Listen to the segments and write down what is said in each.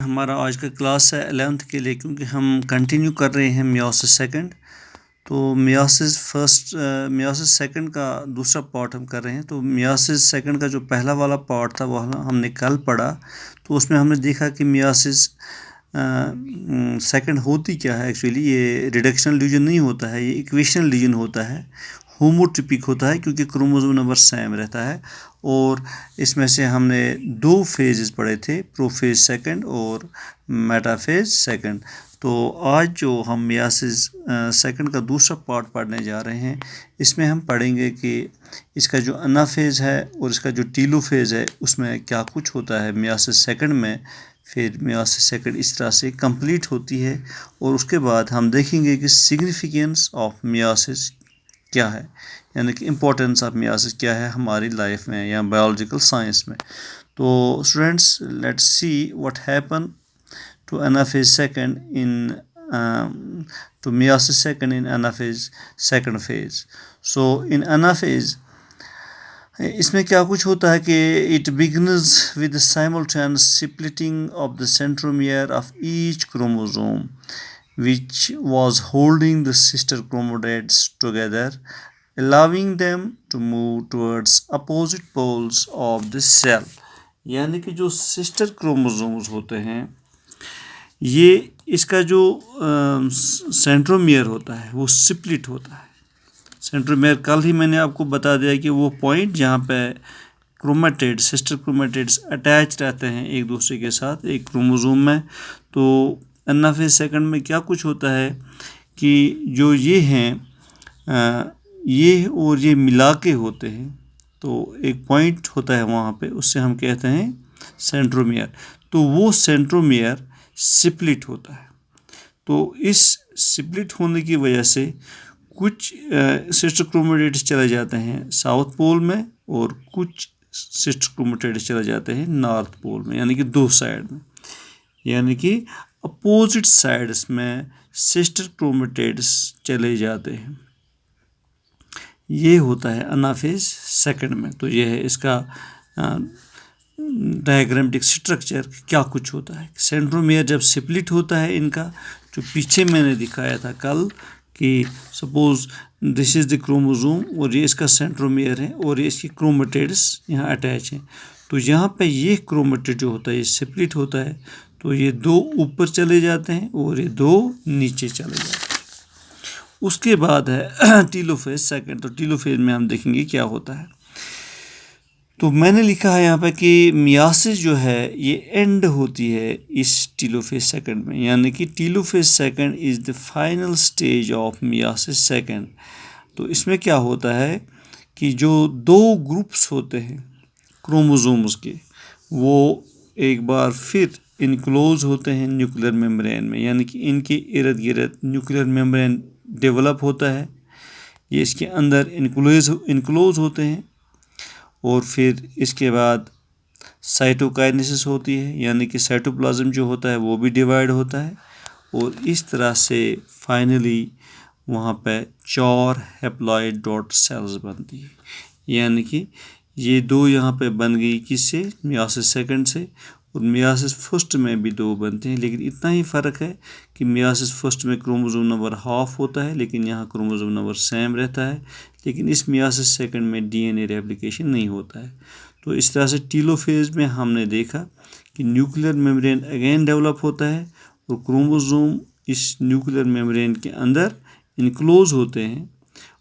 ہمارا آج کا کلاس ہے 11th کے لیے، کیونکہ ہم کنٹینیو کر رہے ہیں میوسس سیکنڈ. تو میوسس سیکنڈ کا دوسرا پارٹ ہم کر رہے ہیں. تو میوسس سیکنڈ کا جو پہلا والا پارٹ تھا وہ ہم نے کل پڑھا. تو اس میں ہم نے دیکھا کہ میوسس سیکنڈ ہوتی کیا ہے. ایکچولی یہ ریڈکشنل ڈویژن نہیں ہوتا ہے، یہ ایکویشنل ڈویژن ہوتا ہے. ہوموٹیپک ہوتا ہے کیونکہ کروموزوم نمبر سیم رہتا ہے. اور اس میں سے ہم نے 2 فیزز پڑھے تھے، پروفیز سیکنڈ اور میٹافیز سیکنڈ. تو آج جو ہم میوسس سیکنڈ کا دوسرا پارٹ پڑھنے جا رہے ہیں، اس میں ہم پڑھیں گے کہ اس کا جو انافیز ہے اور اس کا جو ٹیلو فیز ہے اس میں کیا کچھ ہوتا ہے میوسس سیکنڈ میں. پھر میوسس سیکنڈ اس طرح سے کمپلیٹ ہوتی ہے. اور اس کے بعد ہم دیکھیں گے کہ سگنیفیکنس آف میوسس کیا ہے، یعنی کہ امپورٹنس آف میوسس کیا ہے ہماری لائف میں یا بایولوجیکل سائنس میں. تو students let's see what happen to anaphase second to meiosis second in anaphase second phase. So in anaphase اس میں کیا کچھ ہوتا ہے کہ it begins with simultaneous splitting of the centromere of each chromosome which was holding the sister chromatids together, allowing them to move towards opposite poles of the cell. یعنی کہ جو سسٹر کروموزومز ہوتے ہیں، یہ اس کا جو سینٹرومیئر ہوتا ہے وہ سپلٹ ہوتا ہے. سینٹرومیئر کل ہی میں نے آپ کو بتا دیا کہ وہ پوائنٹ جہاں پہ کرومیٹڈ سسٹر کرومیٹڈس اٹیچ رہتے ہیں ایک دوسرے کے ساتھ ایک کروموزوم میں. تو انافیز سیکنڈ میں کیا کچھ ہوتا ہے کہ جو یہ ہیں یہ اور یہ ملا کے ہوتے ہیں. تو ایک پوائنٹ ہوتا ہے وہاں پہ، اس سے ہم کہتے ہیں سینٹرومیئر. تو وہ سینٹرومیئر سپلٹ ہوتا ہے. تو اس سپلٹ ہونے کی وجہ سے کچھ سسٹر کرومیٹڈس چلے جاتے ہیں ساؤتھ پول میں اور کچھ سسٹر کرومیٹڈس چلے جاتے ہیں نارتھ پول میں، یعنی کہ 2 سائڈ میں، یعنی کہ اپوزٹ سائڈس میں سسٹر کرومیٹڈس چلے جاتے ہیں. یہ ہوتا ہے انافیز سیکنڈ میں. تو یہ ہے اس کا ڈائیگرامیٹک سٹرکچر کیا کچھ ہوتا ہے. سینٹرومیئر جب سپلٹ ہوتا ہے ان کا، جو پیچھے میں نے دکھایا تھا کل کہ suppose this is the chromosome اور یہ اس کا سینٹرومیئر ہے اور یہ اس کی کرومیٹڈس یہاں اٹیچ ہیں. تو یہاں پہ یہ کرومیٹڈ جو ہوتا ہے یہ سپلٹ ہوتا ہے. تو یہ 2 اوپر چلے جاتے ہیں اور یہ 2 نیچے چلے جاتے ہیں. اس کے بعد ہے ٹیلو فیز سیکنڈ. تو ٹیلو فیز میں ہم دیکھیں گے کیا ہوتا ہے. تو میں نے لکھا ہے یہاں پہ کہ میوسس جو ہے یہ اینڈ ہوتی ہے اس ٹیلو فیز سیکنڈ میں، یعنی کہ telophase second is the final stage of meiosis second. تو اس میں کیا ہوتا ہے کہ جو 2 گروپس ہوتے ہیں کروموزومز کے، وہ ایک بار پھر انکلوز ہوتے ہیں نیوکلیر میمبرین میں، یعنی کہ ان کے ارد گرد نیوکلیر میمبرین ڈیولپ ہوتا ہے. یہ اس کے اندر انکلوز ہوتے ہیں. اور پھر اس کے بعد سائٹوکائنیسس ہوتی ہے، یعنی کہ سائٹوپلازم جو ہوتا ہے وہ بھی ڈیوائڈ ہوتا ہے. اور اس طرح سے فائنلی وہاں پہ 4 ہیپلائڈ ڈاٹ سیلز بنتی ہے. یعنی کہ یہ 2 یہاں پہ بن گئی کس سے؟ میوسس سیکنڈ سے. اور میوسس فرسٹ میں بھی 2 بنتے ہیں، لیکن اتنا ہی فرق ہے کہ میوسس فرسٹ میں کروموزوم نمبر ہاف ہوتا ہے لیکن یہاں کروموزوم نمبر سیم رہتا ہے. لیکن اس میوسس سیکنڈ میں ڈی این اے ریپلیکیشن نہیں ہوتا ہے. تو اس طرح سے ٹیلو فیز میں ہم نے دیکھا کہ نیوکلیر میمبرین اگین ڈیولپ ہوتا ہے اور کروموزوم اس نیوکلیر میمبرین کے اندر انکلوز ہوتے ہیں.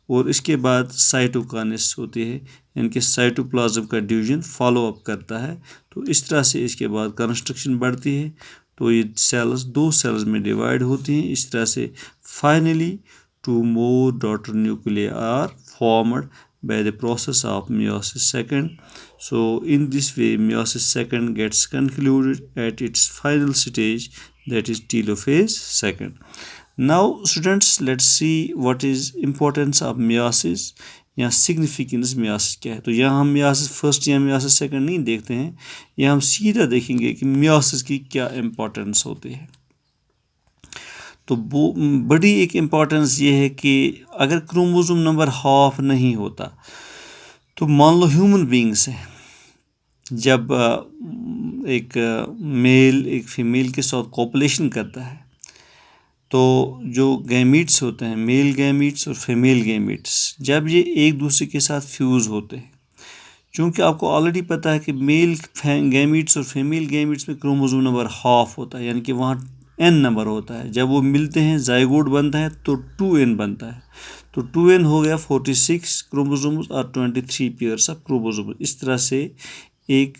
اور اس کے بعد سائٹوکائنیسس ہوتی ہے، یعنی کہ سائٹوپلازم کا ڈویژن فالو اپ کرتا ہے. تو اس طرح سے اس کے بعد کنسٹرکشن بڑھتی ہے. تو یہ سیلز 2 سیلز میں ڈیوائڈ ہوتی ہیں. اس طرح سے finally 2 more daughter nuclei are formed by the process of meiosis second. So in this way meiosis second gets concluded at its final stage, that is telophase second. Now students, let's see what is importance of meiosis یا significance meiosis کیا ہے. تو یہاں ہم meiosis first یا meiosis second نہیں دیکھتے ہیں، یہاں ہم سیدھا دیکھیں گے کہ meiosis کی کیا امپورٹنس ہوتی ہے. تو بڑی ایک امپورٹنس یہ ہے کہ اگر کروموزوم نمبر ہاف نہیں ہوتا تو مان لو ہیومن بینگس ہیں، جب ایک میل ایک فیمیل کے ساتھ کوپولیشن کرتا ہے تو جو گیمیٹس ہوتے ہیں میل گیمیٹس اور فیمیل گیمیٹس جب یہ ایک دوسرے کے ساتھ فیوز ہوتے ہیں، چونکہ آپ کو آلریڈی پتہ ہے کہ میل گیمیٹس اور فیمیل گیمیٹس میں کروموزوم نمبر ہاف ہوتا ہے، یعنی کہ وہاں n نمبر ہوتا ہے. جب وہ ملتے ہیں زائگوٹ بنتا ہے تو 2n بنتا ہے، تو 2n ہو گیا 46 کروموزومز اور 23 پیئرس آف کروموزومز. اس طرح سے ایک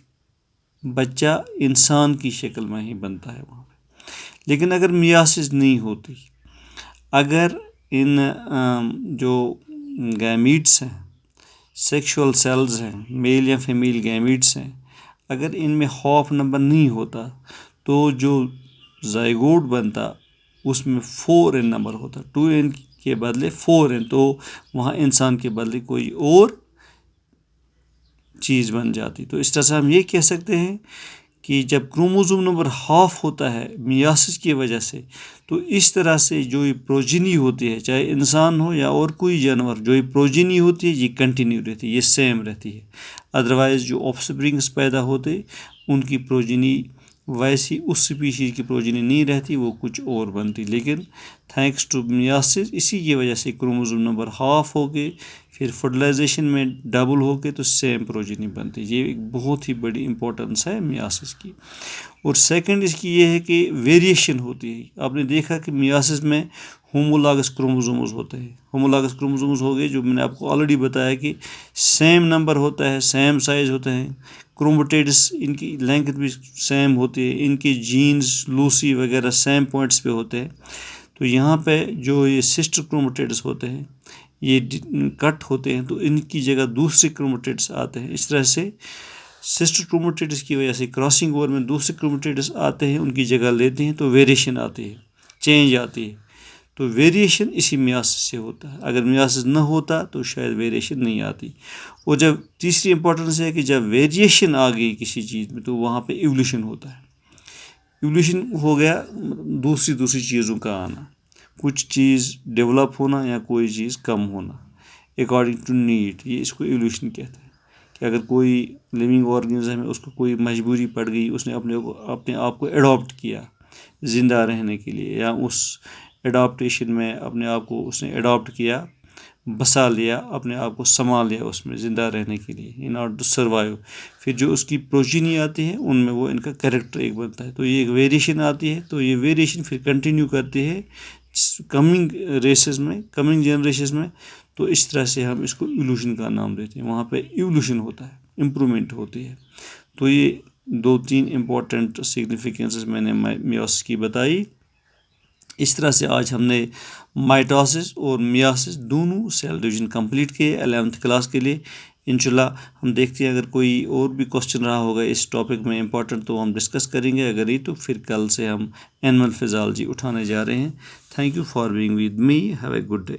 بچہ انسان کی شکل میں ہی بنتا ہے وہاں پہ. لیکن اگر میاسس نہیں ہوتی، اگر ان جو گیمیٹس ہیں سیکشول سیلز ہیں میل یا فیمیل گیمیٹس ہیں، اگر ان میں ہاف نمبر نہیں ہوتا تو جو زائگوٹ بنتا اس میں 4n نمبر ہوتا، 2n کے بدلے 4n، تو وہاں انسان کے بدلے کوئی اور چیز بن جاتی. تو اس طرح سے ہم یہ کہہ سکتے ہیں کہ جب کروموزوم نمبر ہاف ہوتا ہے میاسس کی وجہ سے، تو اس طرح سے جو یہ پروجینی ہوتی ہے، چاہے انسان ہو یا اور کوئی جانور، جو یہ پروجینی ہوتی ہے یہ کنٹینیو رہتی ہے، یہ سیم رہتی ہے. ادروائز جو آف سپرنگس پیدا ہوتے ان کی پروجینی ویسی اس سپیشیز کی پروجینی نہیں رہتی، وہ کچھ اور بنتی. لیکن تھینکس ٹو میاسس اسی کی وجہ سے کروموزوم نمبر ہاف ہو کے پھر فرٹیلائزیشن میں ڈبل ہو کے تو سیم پروجینی بنتی. یہ ایک بہت ہی بڑی امپورٹنس ہے میاسس کی. اور سیکنڈ اس کی یہ ہے کہ ویریشن ہوتی ہے. آپ نے دیکھا کہ میاسس میں ہومولاگس کروموزومز ہوتے ہیں. ہومولاگس کروموزومز ہو گئے جو میں نے آپ کو آلریڈی بتایا کہ سیم نمبر ہوتا ہے، سیم سائز ہوتے ہیں. کروموٹیڈس ان کی لینتھ بھی سیم ہوتی ہے، ان کی جینز لوسی وغیرہ سیم پوائنٹس پہ ہوتے ہیں. تو یہاں پہ جو یہ سسٹر کروموٹیڈس ہوتے ہیں یہ کٹ ہوتے ہیں تو ان کی جگہ دوسرے کروموٹیڈس آتے ہیں. اس طرح سے سسٹر کروموٹیڈس کی وجہ سے کراسنگ اوور میں دوسرے کروموٹیڈس آتے ہیں، ان کی جگہ لیتے ہیں تو ویریشن آتی ہے، چینج آتی ہے. تو ویریشن اسی میاسس سے ہوتا ہے. اگر میاسس نہ ہوتا تو شاید ویریشن نہیں آتی. اور جب تیسری امپورٹنس ہے کہ جب ویریشن آ گئی کسی چیز میں تو وہاں پہ ایولیوشن ہوتا ہے. ایولیوشن ہو گیا دوسری چیزوں کا آنا، کچھ چیز ڈیولپ ہونا یا کوئی چیز کم ہونا اکارڈنگ ٹو نیڈ. یہ اس کو ایولیوشن کہتے ہیں کہ اگر کوئی لیونگ آرگنزم ہے اس کو کوئی مجبوری پڑ گئی، اس نے اپنے آپ کو ایڈاپٹ کیا زندہ رہنے کے لیے، یا اس ایڈاپٹیشن میں اپنے آپ کو اس نے ایڈاپٹ کیا، بسا لیا، اپنے آپ کو سنبھال لیا اس میں زندہ رہنے کے لیے ان آرڈر ٹو سروائیو. پھر جو اس کی پروجینی آتی ہے ان میں وہ ان کا کریکٹر ایک بنتا ہے. تو یہ ایک ویریشن آتی ہے، تو یہ ویریشن پھر کنٹینیو کرتی ہے کمنگ ریسز میں، کمنگ جنریشنز میں. تو اس طرح سے ہم اس کو ایولیوشن کا نام دیتے ہیں. وہاں پہ ایولیوشن ہوتا ہے، امپرومنٹ ہوتی ہے. تو یہ 2-3 امپورٹنٹ سگنیفیکنسز میں نے میاسس کی بتائی. اس طرح سے آج ہم نے مائٹوسس اور میاسس دونوں سیل ڈویژن کمپلیٹ کیے 11th کلاس کے لیے. انشاءاللہ ہم دیکھتے ہیں اگر کوئی اور بھی کوشچن رہا ہوگا اس ٹاپک میں امپورٹنٹ تو ہم ڈسکس کریں گے، اگر نہیں تو پھر کل سے ہم اینیمل فزیالوجی اٹھانے جا رہے ہیں. Thank you for being with me. Have a good day.